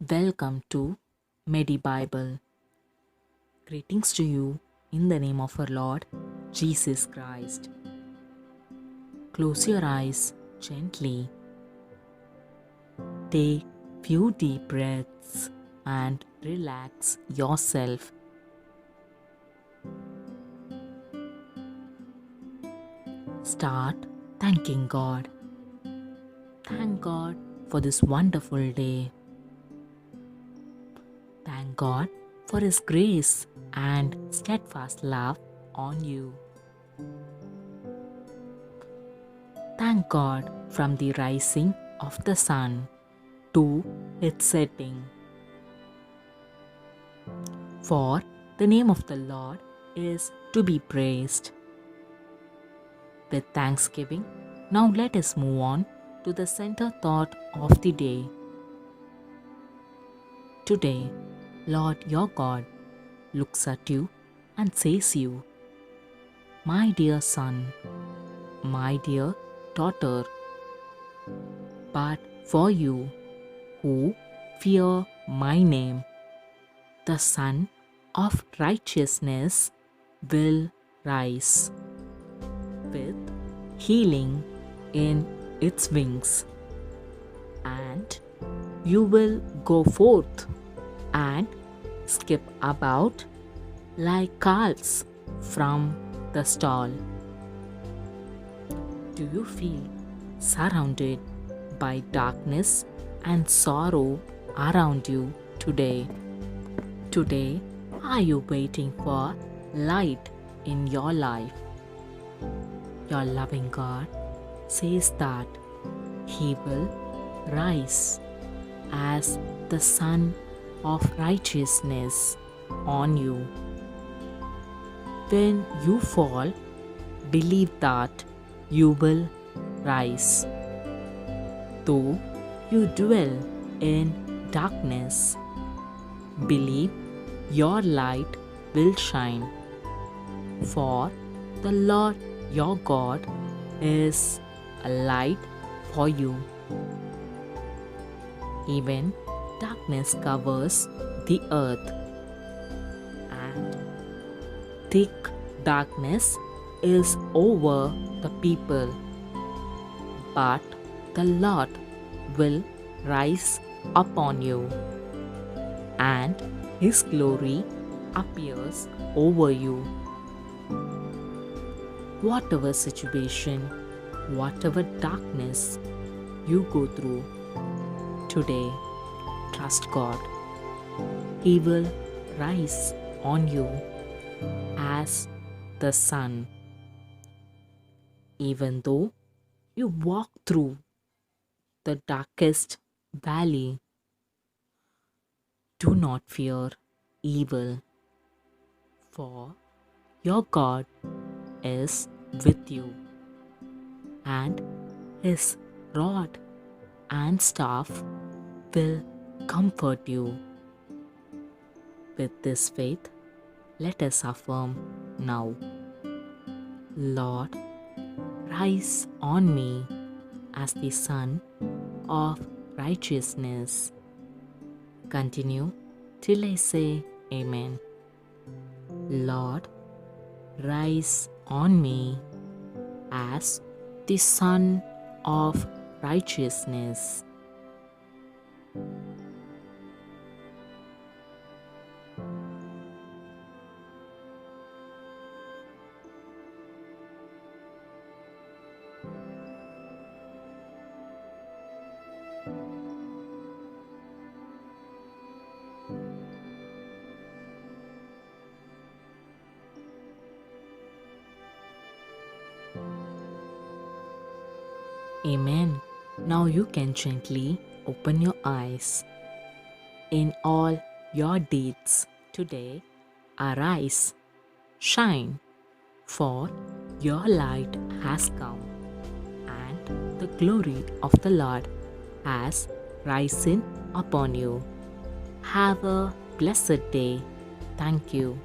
Welcome to Medi Bible. Greetings to you in the name of our Lord Jesus Christ. Close your eyes gently. Take few deep breaths and relax yourself. Start thanking God. Thank God for this wonderful day. Thank God for His grace and steadfast love on you. Thank God from the rising of the sun to its setting. For the name of the Lord is to be praised. With thanksgiving, now let us move on to the center thought of the day. Today, Lord your God looks at you and says you, "My dear son, my dear daughter, but for you who fear my name, the Sun of righteousness will rise with healing in its wings, and you will go forth and skip about like calves from the stall." Do you feel surrounded by darkness and sorrow around you today? Today, are you waiting for light in your life? Your loving God says that He will rise as the Sun of righteousness on you. When you fall, believe that you will rise. Though you dwell in darkness, believe your light will shine. For the Lord your God is a light for you. Even darkness covers the earth, and thick darkness is over the people. But the Lord will rise upon you, and His glory appears over you. Whatever situation, whatever darkness you go through, today, trust God. He will rise on you as the sun. Even though you walk through the darkest valley, do not fear evil, for your God is with you, and His rod and staff will comfort you. With this faith, let us affirm now, Lord, rise on me as the Sun of righteousness. Continue till I say Amen. Lord, rise on me as the Sun of righteousness. Amen. Now you can gently open your eyes. In all your deeds today, arise, shine, for your light has come, and the glory of the Lord has risen upon you. Have a blessed day. Thank you.